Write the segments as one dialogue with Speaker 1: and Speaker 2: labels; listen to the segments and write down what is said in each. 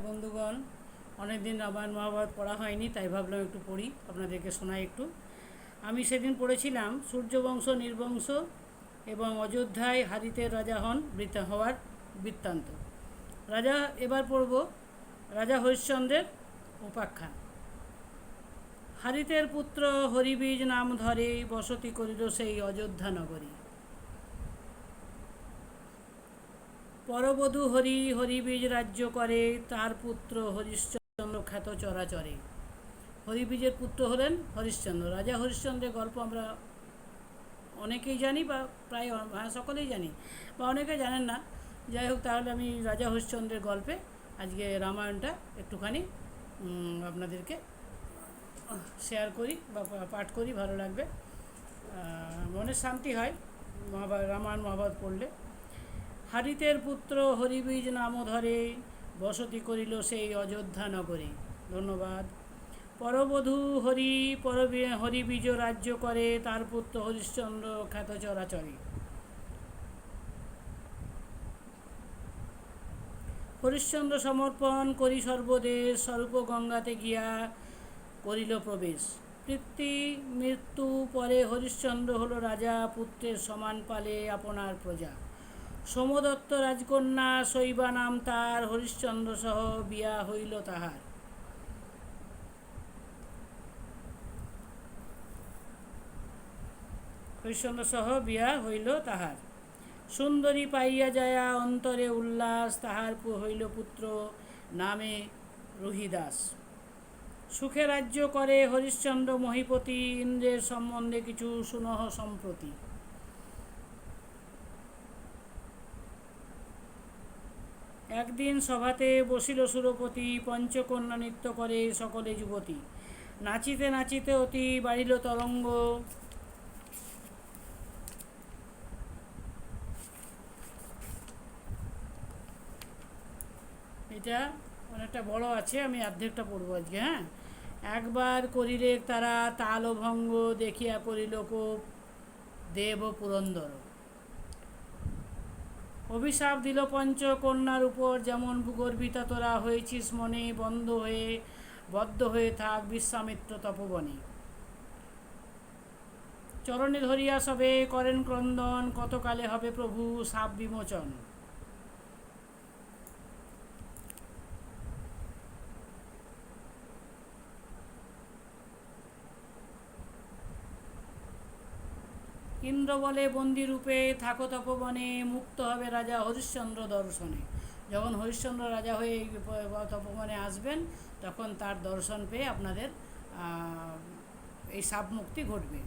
Speaker 1: বন্ধুগণ, অনেক দিন রামায়ণ মহাভারত পড়া হয়নি, তাই ভাবলাম একটু পড়ি, আপনাদেরকে শোনাই একটু। আমি সেদিন পড়েছিলাম সূর্যবংশ নির্বংশ এবং অযোধ্যায় হারিতের রাজা হওয়ার বৃত্তান্ত। রাজা এবার পড়ব রাজা হরিশ্চন্দ্রের উপাখ্যান। হারিতের পুত্র হরিবীজ নাম ধরে বসতি করিল সেই অযোধ্যা নগরী। পরবধূ হরিবীজ রাজ্য করে, তার পুত্র হরিশ্চন্দ্র খ্যাত চরাচরে। হরিবীজের পুত্র হলেন হরিশ্চন্দ্র। রাজা হরিশ্চন্দ্রের গল্প আমরা অনেকেই জানি, বা প্রায় সকলেই জানি, বা অনেকে জানেন না। যাই হোক, তাহলে আমি রাজা হরিশ্চন্দ্রের গল্পে আজকে রামায়ণটা একটুখানি আপনাদেরকে শেয়ার করি বা পাঠ করি, ভালো লাগবে, মনের শান্তি হয় রামায়ণ মহাভারত পড়লে। হারিতের পুত্র হরিবীজ নাম ধরে বসতি করিল সেই অযোধ্যা নগরে। ধন্যবাদ। পরবধূ হরিবীজ রাজ্য করে, তার পুত্র হরিশ্চন্দ্র খ্যাত চরাচরে। হরিশ্চন্দ্র সমর্পণ করি সর্বদেশ, স্বরূপ গঙ্গাতে গিয়া করিল প্রবেশ। মৃত্যু পরে হরিশ্চন্দ্র হল রাজা, পুত্রের সমান পালে আপনার প্রজা। সোমদত্ত রাজকন্যা শৈবা নাম তার, হরিশ্চন্দ্র সহ বিয়া হইল তাহার। হরিশ্চন্দ্র সহ বিয়া হইল তাহার। সুন্দরী পাইয়া যায়া অন্তরে উল্লাস, তাহার হইল পুত্র নামে রুহিদাস। সুখে রাজ্য করে হরিশ্চন্দ্র মহিপতি, ইন্দ্রের সম্বন্ধে কিছু সুনহ সম্প্রতি। একদিন সভাতে বসিল সুরপতি, পঞ্চকন্যা নৃত্য করে সকলে যুবতী। নাচিতে নাচিতে অতি বাড়িল তরঙ্গ, এটা অনেকটা বড় আছে, আমি অর্ধেকটা পড়বো আজকে। হ্যাঁ, একবার করিলে তারা তালভঙ্গ, দেখিয়া করিল কোপ দেব পুরন্দর। অভিশাপ দিল পঞ্চকন্যার উপর, যেমন গর্বিতা তোরা হয়েছিস মনে, বদ্ধ হয়ে থাক বিশ্বামিত্র তপবনে। চরণে ধরিয়া সবে করেন ক্রন্দন, কতকালে হবে প্রভু শাপ বিমোচন। ইন্দ্র বলে বন্দি রূপে থাকো তপবনে, মুক্ত হবে রাজা হরিশ্চন্দ্র দর্শনে। যখন হরিশ্চন্দ্র রাজা হয়ে তপবনে আসবেন, তখন তার দর্শন পেয়ে আপনাদের এই শাপ মুক্তি ঘটবে।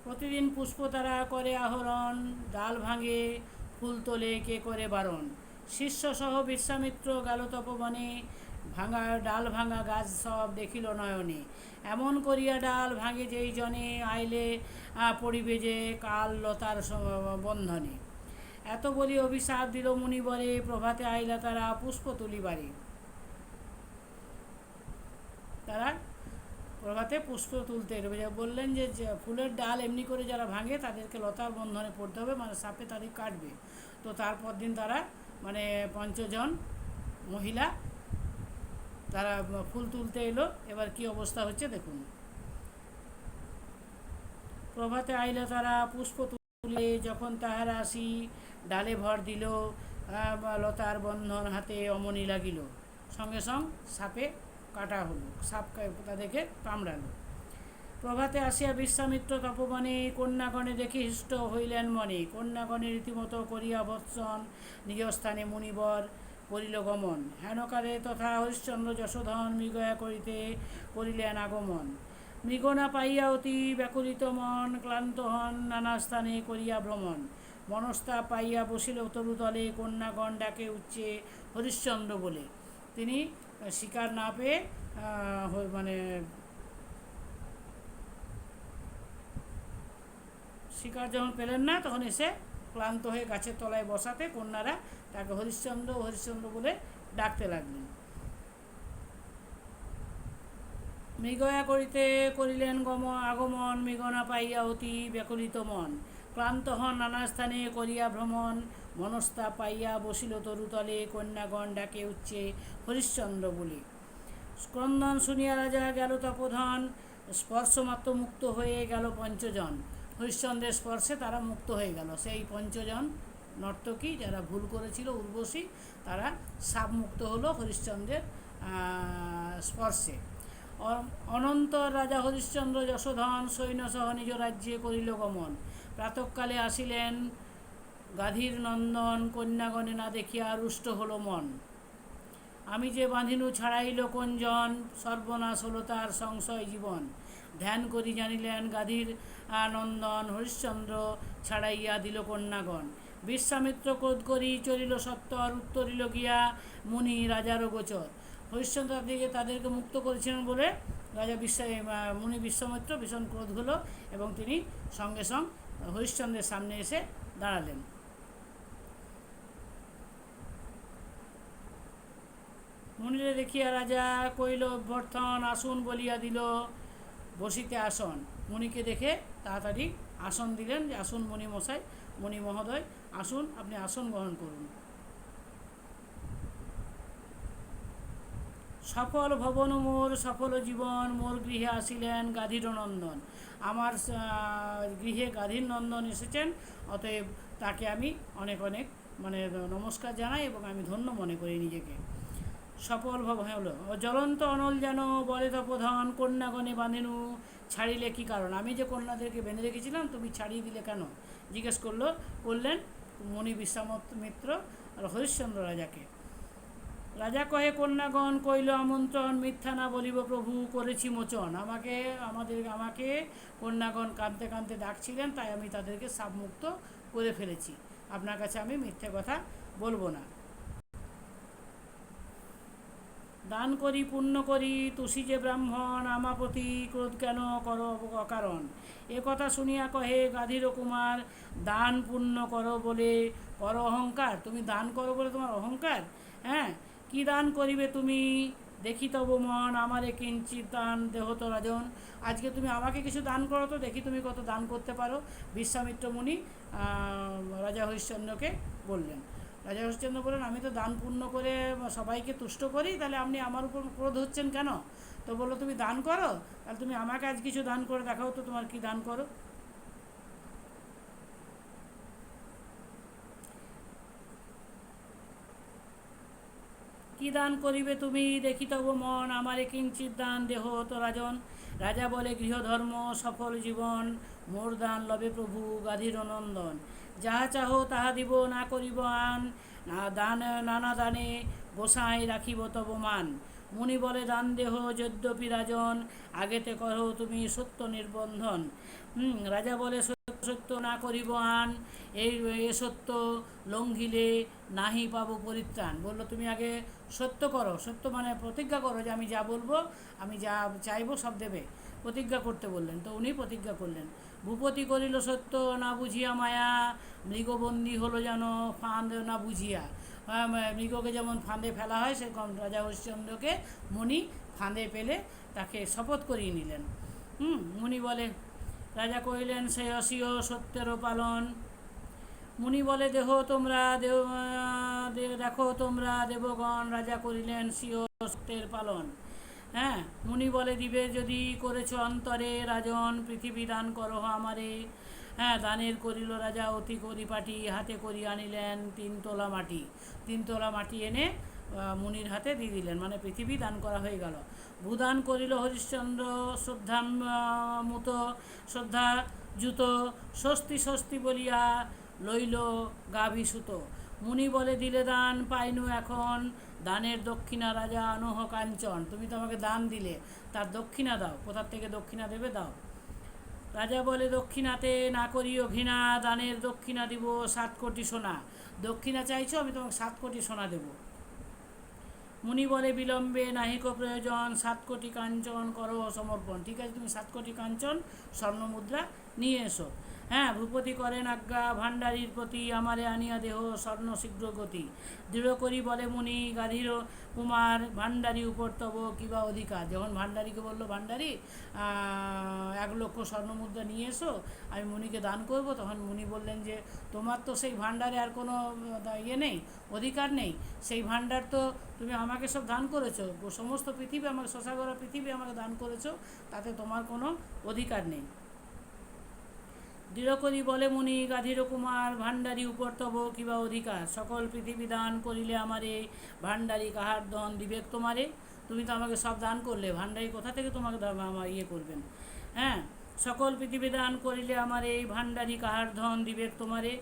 Speaker 1: প্রতিদিন পুষ্প তারা করে আহরণ, ডাল ভাঙে ফুল তোলে কে করে বারণ। শিষ্যসহ বিশ্বামিত্র গেল তপবনে, ডাল ভাঙা গাছ সব দেখিল নয়নে। এমন করিয়া ডাল ভাঙে যেই জনে, আইলে পড়িবে যে কাল লতার বন্ধনে। এত বলি অভিশাপ দিল মুনিবরে, প্রভাতে আইলা তারা পুষ্প তুলিবারে। তারা প্রভাতে পুষ্প তুলতে বললেন যে ফুলের ডাল এমনি করে যারা ভাঙে তাদেরকে লতার বন্ধনে পড়তে হবে, মানে সাপে তাদের কাটবে। তো তারপর দিন তারা মানে 5 জন মহিলা তারা ফুল তুলতে এলো। এবার কি অবস্থা হচ্ছে দেখুন। প্রভাতে আইলে তারা পুষ্প তুলে, যখন তাহারা আসি ডালে ভর দিল, লতার বন্ধন হাতে অমনি লাগিল। সঙ্গে সঙ্গে সাপে কাটা হলো, সাপ তাদেরকে কামড়ালো। প্রভাতে আসিয়া বিশ্বামিত্র তপবনে, কন্যাগণে দেখি হৃষ্ট হইলেন মনে। কন্যাগণে রীতিমতো করিয়া ভৎসন, নিজ স্থানে মুনিবর করিল গমন। হেনকালে তথা হরিশ্চন্দ্র যশোধন, মৃগয়া করিতে করিলেন আগমন। মৃগনা পাইয়া অতি ব্যাকুলিত মন, ক্লান্ত হন নানা স্থানে করিয়া ভ্রমণ। মনস্তাপ পাইয়া বসিল তরুতলে, কন্যাগণ ডাকে উচ্চে হরিশ্চন্দ্র বলে। তিনি শিকার না পেয়ে মানে শিকার যখন পেলেন না, তখন এসে ক্লান্ত হয়ে গাছের তলায় বসাতে কন্যারা তাকে হরিশ্চন্দ্র হরিশ্চন্দ্র বলে ডাকতে লাগলেন। মৃগয়া করিতে করিলেন আগমন, মৃগনা পাইয়া অতি ব্যাকুলিত মন। ক্লান্ত হন নানা স্থানে করিয়া ভ্রমণ, মনস্তাপ পাইয়া বসিল তরুতলে, কন্যাগণ ডাকে উচ্চে হরিশ্চন্দ্র বলি। স্ক্রন্দন শুনিয়া রাজা গেল তপোধন, স্পর্শমাত্র মুক্ত হয়ে গেল পঞ্চজন। হরিশ্চন্দ্রের স্পর্শে তারা মুক্ত হয়ে গেল। সেই পঞ্চজন নর্তকী যারা ভুল করেছিল উর্বশী, তারা সাপ মুক্ত হলো হরিশ্চন্দ্রের স্পর্শে। অনন্তর রাজা হরিশ্চন্দ্র যশোধন সৈন্যসহ নিজ রাজ্যে করিল গমন। প্রাতঃকালে আসিলেন গাধীর নন্দন, কন্যাগণে না দেখিয়া রুষ্ট হলো মন। আমি যে বাঁধিনু ছাড়াইল কোনজন, সর্বনাশ হলো তার সংশয় জীবন। ধ্যান করি জানিলেন গাধীর নন্দন, হরিশ্চন্দ্র ছাড়াইয়া দিল কন্যাগণ। বিশ্বামিত্র ক্রোধ করি চলিল সত্তর, উত্তরিল গিয়া মুনি রাজার গোচর। হরিশ্চন্দ্র তাদেরকে মুক্ত করেছিলেন বলে রাজা মুনি বিশ্বামিত্র ভীষণ ক্রোধ হলো এবং তিনি সঙ্গে সঙ্গে হরিশ্চন্দ্রের সামনে এসে দাঁড়ালেন। মুনিরে দেখিয়া রাজা কইল অভ্যর্থন, আসুন বলিয়া দিল বসিতে আসন। মুনিকে দেখে তাড়াতাড়ি আসন দিলেন, যে আসুন মুনি মশাই, মুনি মহোদয় আসুন, আপনি আসন গ্রহণ করুন। সফল ভবন মোর সফল জীবন, মোর গৃহে আসিলেন গাধীর নন্দন। আমার গৃহে গাধীর নন্দন এসেছেন, অতএব তাকে আমি অনেক অনেক নমস্কার জানাই এবং আমি ধন্য মনে করি নিজেকে। সফল হলো। জ্বলন্ত অনল যেন বলে তপোধন, কন্যাগণে বাঁধেনু ছাড়িলে কি কারণ। আমি যে কন্যাদেরকে বেঁধে রেখেছিলাম তুমি ছাড়িয়ে দিলে কেন, জিজ্ঞেস করলেন মুনি বিশ্বামিত্র আর হরিশ্চন্দ্র রাজাকে। রাজা কহে কন্যাগণ কইল আমন্ত্রণ, মিথ্যা না বলিব প্রভু করেছি মোচন। আমাকে কন্যাগণ কাঁদতে কাঁদতে ডাকছিলেন, তাই আমি তাদেরকে সাবমুক্ত করে ফেলেছি। আপনার কাছে আমি মিথ্যে কথা বলবো না। দান করি পুণ্য করি তুষি যে ব্রাহ্মণ, আমা প্রতি ক্রোধ কেন কর অকারণ। এ কথা শুনিয়া কহে গাধীর কুমার, দান পুণ্য করো বলে কর অহংকার। তুমি দান করো বলে তোমার অহংকার? হ্যাঁ, কি দান করিবে তুমি দেখি তব মন, আমারে কিঞ্চিত দান দেহ তো রাজন। আজকে তুমি আমাকে কিছু দান করো তো দেখি তুমি কত দান করতে পারো। বিশ্বামিত্র মুনি রাজা হরিশ্চন্দ্রকে বললেন। রাজা হরিশ্চন্দ্র বললেন, আমি তো দান পুণ্য করে সবাইকে তুষ্ট করি, তাহলে আপনি আমার উপর ক্রোধ হচ্ছেন কেন? তো বললো তুমি দান করো, তাহলে তুমি আমাকে আজ কিছু দান করে দেখাও তো, তোমার কি দান করো। কি দান করিবে তুমি দেখি তব মন, আমারে কিঞ্চিত দান দেহ তো রাজন। রাজা বলে গৃহধর্ম সফল জীবন, মোর দান লবে প্রভু গাধীর নন্দন। যাহা চাহ তাহা দিব না করিব আন, নানা দানে গোসাই রাখিব তব মান। মুনি বলে দান দেহ যদ্যপি রাজন, আগেতে করো তুমি সত্য নির্বন্ধন। রাজা বলে সত্য না করিব আন, এই সত্য লঙ্ঘিলে নাহি পাবো পরিত্রাণ। বললো তুমি আগে সত্য করো, সত্য প্রতিজ্ঞা করো যে আমি যা বলবো, আমি যা চাইবো সব দেবে, প্রতিজ্ঞা করতে বললেন। তো উনি প্রতিজ্ঞা করলেন। ভূপতি করিল সত্য না বুঝিয়া মায়া, মৃগবন্দী হলো যেন ফাঁদ না বুঝিয়া। মৃগকে যেমন ফাঁদে ফেলা হয়, সেরকম রাজা হরিশ্চন্দ্রকে মুনি ফাঁদে পেলে তাকে শপথ করিয়ে নিলেন। মুনি বলে, রাজা কহিলেন সে অসীয় সত্যেরও পালন। মুনি বলে দেখো তোমরা দেবগণ, রাজা করিলেন স্বীয় সত্যের পালন। হ্যাঁ, মুনি বলে দিবে যদি করেছ অন্তরে রাজন, পৃথিবী দান করো আমারে। হ্যাঁ, দানের করিল রাজা অতি পরিপাটি, হাতে করি আনিলেন 3 তোলা মাটি। 3 তোলা মাটি এনে মুনির হাতে দিয়ে দিলেন, পৃথিবী দান করা হয়ে গেল। ভূদান করিল হরিশ্চন্দ্র শ্রদ্ধা জুত, স্বস্তি স্বস্তি বলিয়া লইল গাভী সুত। মুনি বলে দিলে দান পাইনু এখন, দানের দক্ষিণা রাজা আনহ কাঞ্চন। তুমি তো আমাকে দান দিলে, তার দক্ষিণা দাও। কোথার থেকে দক্ষিণা দেবে দাও। রাজা বলে দক্ষিণাতে না করিও ঘৃণা, দানের দক্ষিণা দিব 7 কোটি সোনা। দক্ষিণা চাইছো, আমি তোমাকে 7 কোটি সোনা দেব। মুনি বলে বিলম্বে নাহিক প্রয়োজন, 7 কোটি কাঞ্চন করো সমর্পণ। ঠিক আছে, তুমি 7 কোটি কাঞ্চন স্বর্ণমুদ্রা নিয়ে এসো। হ্যাঁ, ভূপতি করেন আজ্ঞা, ভাণ্ডারীর প্রতি আমারে আনিয়া দেহ স্বর্ণ শীঘ্র গতি। দৃঢ় করি বলে মুনি গাধীর কুমার, ভাণ্ডারী উপর তব কিবা অধিকার। যখন ভাণ্ডারীকে বললো, ভাণ্ডারী 1,00,000 স্বর্ণমুদ্রা নিয়ে এসো, আমি মুনিকে দান করব। তখন মুনি বললেন যে তোমার তো সেই ভাণ্ডারে আর কোনো ইয়ে নেই, অধিকার নেই। সেই ভাণ্ডার তো তুমি আমাকে সব দান করেছো, সমস্ত পৃথিবী আমাকে, শশাগরা পৃথিবী আমাকে দান করেছো, তাতে তোমার কোনো অধিকার নেই। দৃঢ় করি বলে মুনি গাধীর কুমার, ভাণ্ডারী উপর তব কিবা অধিকার। সকল পৃথিবী দান করিলে আমারে, ভাণ্ডারী কাহার ধন দিবেক তোমারে। তুমি তো আমাকে সব দান করলে, ভাণ্ডারী কোথা থেকে তোমাকে আমার ইয়ে করবেন। হ্যাঁ, সকল পৃথিবী দান করিলে আমারে, ভাণ্ডারী কাহার ধন দিবেক তোমারে।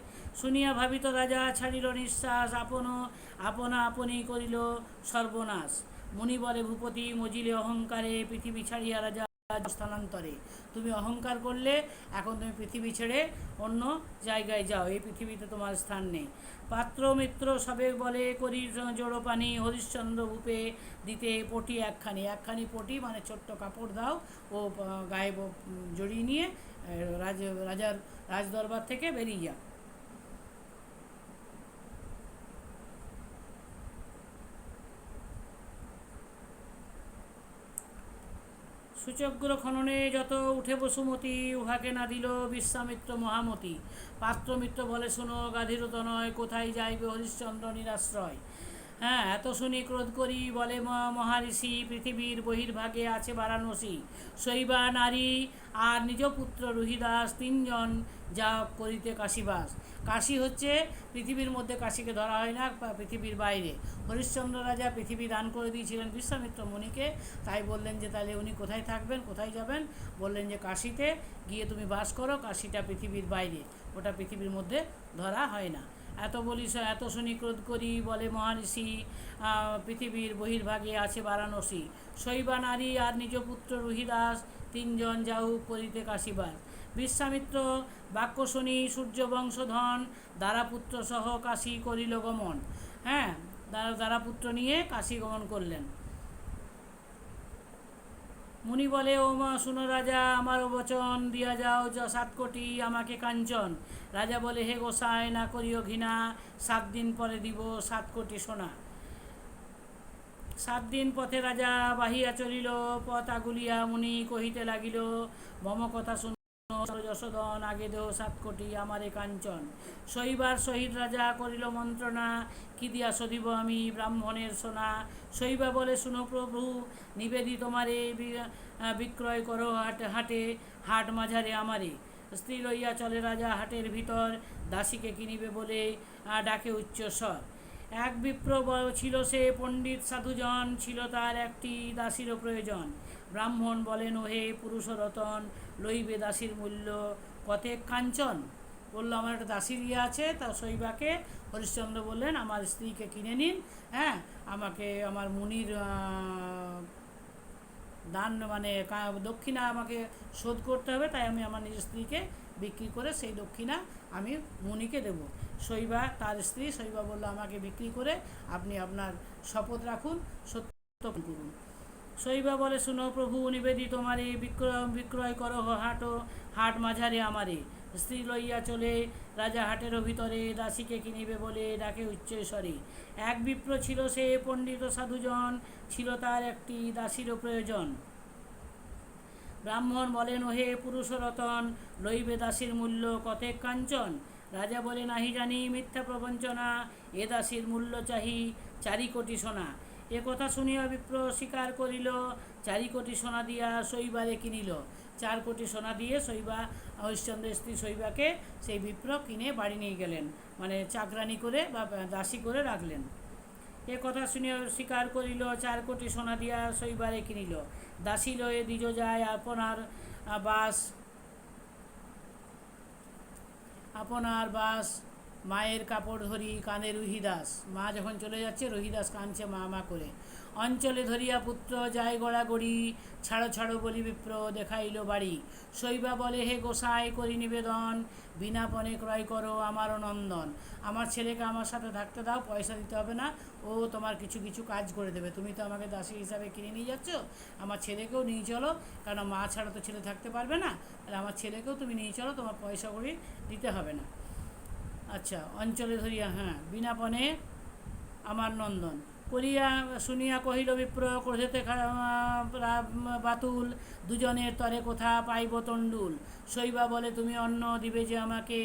Speaker 1: শুনিয়া ভাবিত রাজা ছাড়িল নিঃশ্বাস, আপনা আপনি করিল সর্বনাশ। মুনি বলে ভূপতি মজিলে অহংকারে, পৃথিবী ছাড়িয়া রাজা স্থানান্তরে। তুমি অহংকার করলে, এখন তুমি পৃথিবী ছেড়ে অন্য জায়গায় যাও, এই পৃথিবীতে তোমার স্থান নেই। পাত্র মিত্র সবে বলে করি জড়ো পানি, হরিশ্চন্দ্র ভূপে দিতে পটি একখানি পটি মানে ছোট্ট কাপড় দাও, ও গায়ে জড়িয়ে নিয়ে রাজার রাজদরবার থেকে বেরিয়ে যাও। সূচগ্র খননে যত উঠে বসুমতি, উহাকে না দিল বিশ্বামিত্র মহামতি। পাত্রমিত্র বলে শোনো গাধীরত নয়, কোথায় যাইবে হরিশ্চন্দ্র নিরাশ্রয়। হ্যাঁ, এত শুনি ক্রোধ করি বলে মহারিষি, পৃথিবীর বহির্ভাগে আছে বারাণসী। শৈবা নারী আর নিজ পুত্র রুহিদাস, 3 জন যা করিতে কাশীবাস। কাশী হচ্ছে পৃথিবীর মধ্যে, কাশীকে ধরা হয় না, পৃথিবীর বাইরে। হরিশ্চন্দ্র রাজা পৃথিবী দান করে দিয়েছিলেন বিশ্বামিত্র মুনিকে, তাই বললেন যে তাহলে উনি কোথায় থাকবেন, কোথায় যাবেন। বললেন যে কাশীতে গিয়ে তুমি বাস করো, কাশীটা পৃথিবীর বাইরে, ওটা পৃথিবীর মধ্যে ধরা হয় না। এত শুনি ক্রোধ করি বলে মহারিষি, পৃথিবীর বহির্ভাগে আছে বারাণসী। শৈবা নারী আর নিজ পুত্র রুহিদাস, 3 জন যাও করিতে কাশীবাস। বিশ্বামিত্র বাক্য শুনি সূর্যবংশধন, দ্বারাপুত্র সহ কাশী করিল গমন। হ্যাঁ, দ্বারাপুত্র নিয়ে কাশী গমন করলেন। মুনি বলে ও মা শুনো রাজা, আমার বচন দিয়া যাও 7 কোটি আমাকে কাঞ্চন। রাজা বলে হে গোসাই না করিও ঘৃণা, 7 দিন পরে দিব 7 কোটি সোনা। 7 দিন পথে রাজা বাহিয়া চলিল, পথ আগুলিয়া মুনি কহিতে লাগিল, মম কথা শুনো যশোদন, আগে দেহ 7 কোটি আমারে কাঞ্চন। শৈবার সহিত রাজা করিল মন্ত্রণা, কি দিয়া শোধিব আমি ব্রাহ্মণের সোনা। শৈবা বলে শুনো প্রভু নিবেদি তোমারে, বিক্রয় করো হাটে, হাট মাঝারে আমারে। স্ত্রী লইয়া চলে রাজা হাটের ভিতর, দাসীকে কিনিবে বলে ডাকে উচ্চস্বর। এক বিপ্র ছিল সে পণ্ডিত সাধুজন, ছিল তার একটি দাসীরও প্রয়োজন। ব্রাহ্মণ বলেন ওহে পুরুষ রতন, লইবে দাসীর মূল্য কতেক কাঞ্চন। বললো আমার একটা দাসীর ইয়ে আছে, তা শৈবাকে হরিশ্চন্দ্র বললেন আমার স্ত্রীকে কিনে নিন। হ্যাঁ, আমাকে আমার মুনির দান মানে দক্ষিণা আমাকে শোধ করতে হবে, তাই আমি আমার নিজের স্ত্রীকে বিক্রি করে সেই দক্ষিণা আমি মুনিকে দেব। শৈবা তার স্ত্রী শৈবা বলল আমাকে বিক্রি করে আপনি আপনার শপথ রাখুন, সত্য করুন। শৈবা বলে শুনো প্রভু নিবেদি তোমারে, বিক্রয় করো হাট মাঝারে আমারে। স্ত্রী লইয়া চলে রাজা হাটেরও ভিতরে, দাসীকে কিনিবে বলে ডাকে উচ্চস্বরে। এক বিপ্র ছিল সে পণ্ডিত সাধুজন, ছিল তার একটি দাসীরও প্রয়োজন। ব্রাহ্মণ বলেন ওহে পুরুষ রতন, লইবে দাসীর মূল্য কতেক কাঞ্চন। রাজা বলে নাহি জানি মিথ্যা প্রবঞ্চনা, এ দাসীর মূল্য চাহি 4 কোটি সোনা। এ কথা শুনিয়া বিপ্র স্বীকার করিল, 4 কোটি সোনা দিয়া শৈবারে কিনিল। 4 কোটি সোনা দিয়ে শৈবা হরিশ্চন্দ্রের স্ত্রী শৈবাকে সেই বিপ্র কিনে বাড়ি নিয়ে গেলেন, মানে চাকরানি করে বা দাসী করে রাখলেন। এ কথা শুনিয়া স্বীকার করিল, 4 কোটি সোনা দিয়া শৈবারে কিনিল। দাসী লয়ে দ্বিজ যায় আপনার বাস মায়ের কাপড় ধরি কাঁদে রহিদাস। মা যখন চলে যাচ্ছে রহিদাস কাঁদছে মা মা করে। অঞ্চলে ধরিয়া পুত্র যায় গড়াগড়ি, ছাড়ো ছাড়ো বলি বিপ্র দেখাইল বাড়ি। শৈবা বলে হে গোসাই করি নিবেদন, বিনাপণে ক্রয় করো আমারও নন্দন। আমার ছেলেকে আমার সাথে থাকতে দাও, পয়সা দিতে হবে না, ও তোমার কিছু কিছু কাজ করে দেবে। তুমি তো আমাকে দাসী হিসাবে কিনে নিয়ে যাচ্ছ, আমার ছেলেকেও নিয়ে চলো, কারণ মা ছাড়া তো ছেলে থাকতে পারবে না, তাহলে আমার ছেলেকেও তুমি নিয়ে চলো, তোমার পয়সা করে দিতে হবে না। আচ্ছা, অঞ্চলে ধরিয়া, হ্যাঁ, বিনাপণে আমার নন্দন। করিয়া শুনিয়া কহিল বিপ্র ক্রোধেতে বাতুল, দুজনের তরে কোথা পাইব তণ্ডুল। শৈবা বলে তুমি অন্ন দিবে যে আমাকে,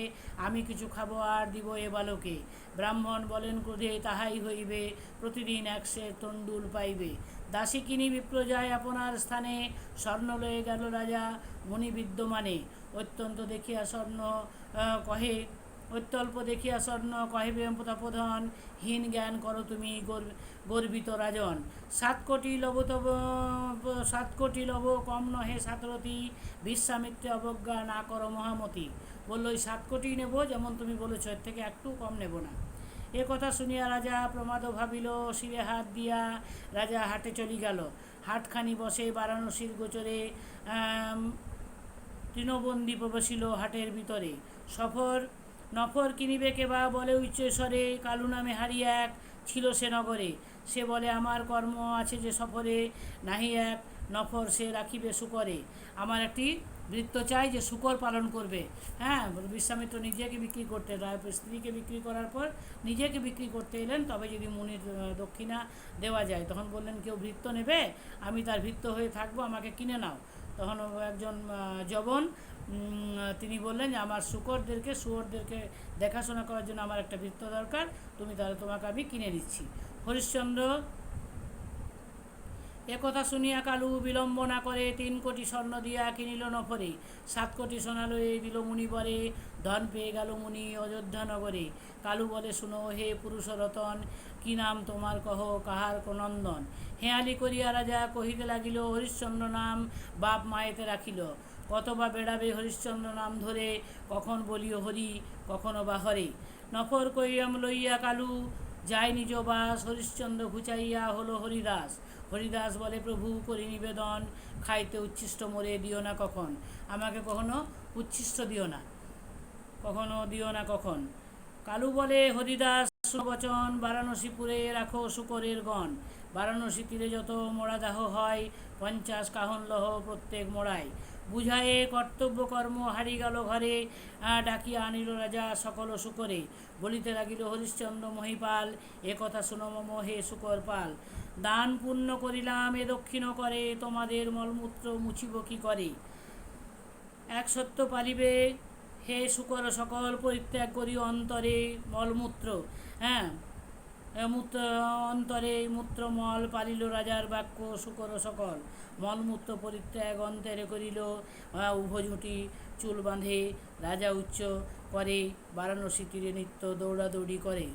Speaker 1: আমি কিছু খাবো আর দিব এ বালকে। ব্রাহ্মণ বলেন ক্রোধে তাহাই হইবে, প্রতিদিন 100 তণ্ডুল পাইবে। দাসী কিনি বিপ্র যায় আপনার স্থানে, স্বর্ণ লয়ে গেল রাজা মণি বিদ্যমানে। অত্যন্ত দেখিয়া স্বর্ণ কহে, অত্যল্প দেখিয়া স্বর্ণ কহিবে প্রধান, হীন জ্ঞান করো তুমি গর্বিত রাজন। 7 কোটি লব তব 7 কোটি লব কম নহে সাতরতি, বিশ্বামিত্রে অবজ্ঞা না করো মহামতি। বললো ওই 7 কোটি নেব, যেমন তুমি বলেছ, এর থেকে একটু কম নেব না। এ কথা শুনিয়া রাজা প্রমাদ ভাবিল, শিরে হাত দিয়া রাজা হাটে চলি গেল। হাটখানি বসে বারাণসীর গোচরে, তৃণবন্দী প্রবেশিল হাটের ভিতরে। নফর কিনিবে কেবা বলে উচ্চস্বরে, কালু নামে হারি এক ছিল সে নগরে। সে বলে আমার কর্ম আছে যে সফরে, নাহি এক নফর সে রাখিবে শুকরে। আমার একটি বৃত্ত চাই যে শুকর পালন করবে। হ্যাঁ, বিশ্বামিত্র নিজেকে বিক্রি করতে, স্ত্রীকে বিক্রি করার পর নিজেকে বিক্রি করতে এলেন, তবে যদি মুনির দক্ষিণা দেওয়া যায়। তখন বললেন কেউ বৃত্ত নেবে, আমি তার বৃত্ত হয়ে থাকবো, আমাকে কিনে নাও। তখন একজন জবন তিনি বললেন যে আমার শুয়োরদেরকে দেখাশোনা করার জন্য আমার একটা বৃত্ত দরকার, তাহলে তোমাকে আমি কিনে দিচ্ছি। হরিশ্চন্দ্র একথা শুনিয়া কালু বিলম্ব না করে 3 কোটি স্বর্ণ দিয়া কিনিল নফরে। 7 কোটি সোনা লয়ে দিল মুনিবরে, ধন পেয়ে গেল মুনি অযোধ্যা নগরে। কালু বলে শুনো হে পুরুষ রতন, কি নাম তোমার কহ কাহার নন্দন। হেয়ালি করিয়া রাজা কহিতে লাগিল, হরিশ্চন্দ্র নাম বাপ মায়েতে রাখিল। কত বা বেড়াবে হরিশ্চন্দ্র নাম ধরে, কখন বলিও হরি কখনো বা হরে। নফর কইয়াম লইয়া কালু যায় নিজ বাস, হরিশ্চন্দ্র ঘুচাইয়া হলো হরিদাস। হরিদাস বলে প্রভু করি নিবেদন, খাইতে উচ্ছিষ্ট মোরে দিও না কখন। আমাকে কখনো উচ্ছিষ্ট দিও না, কখনো দিও না কখন। কালু বলে হরিদাস বচন, বারাণসীপুরে রাখো শুকরের গণ। বারাণসী তীরে যত মোড়াদাহ হয়, 50 কাহন লহ প্রত্যেক মোড়ায়। বুঝায়ে কর্তব্য কর্ম হারি গেল ঘরে, ডাকিয়া আনিল রাজা সকল শুকরে। বলিতে লাগিল হরিশ্চন্দ্র মহিপাল, এ কথা শুনো মম হে শুকর পাল। দান পুণ্য করিলাম এ দক্ষিণ করে, তোমাদের মলমূত্র মুছিব কি করে। এক সত্য পালিবে হে শুকর সকল, পরিত্যাগ করি অন্তরে মলমূত্র। হ্যাঁ, অন্তরে মূত্রমল পালিল রাজার বাক্য শুকর সকল। মলমূত্র পরিত্যাগ অন্তরে করিল, উভজুটি চুল বাঁধে রাজা উচ্চ করে, বারাণসী তীরে নিত্য দৌড়াদৌড়ি করে।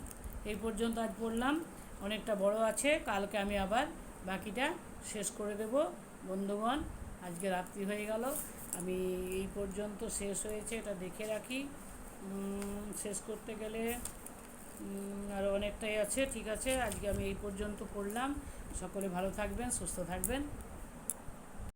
Speaker 1: এই পর্যন্ত আজ পড়লাম, অনেকটা বড় আছে, কালকে আমি আবার বাকিটা শেষ করে দেব। বন্ধুগণ, আজকে রাত্রি হয়ে গেল, আমি এই পর্যন্ত শেষ হয়েছে এটা দেখে রাখি। শেষ করতে গেলে আরও অনেকটাই আছে। ঠিক আছে, আজকে আমি এই পর্যন্ত পড়লাম। সকলে ভালো থাকবেন, সুস্থ থাকবেন।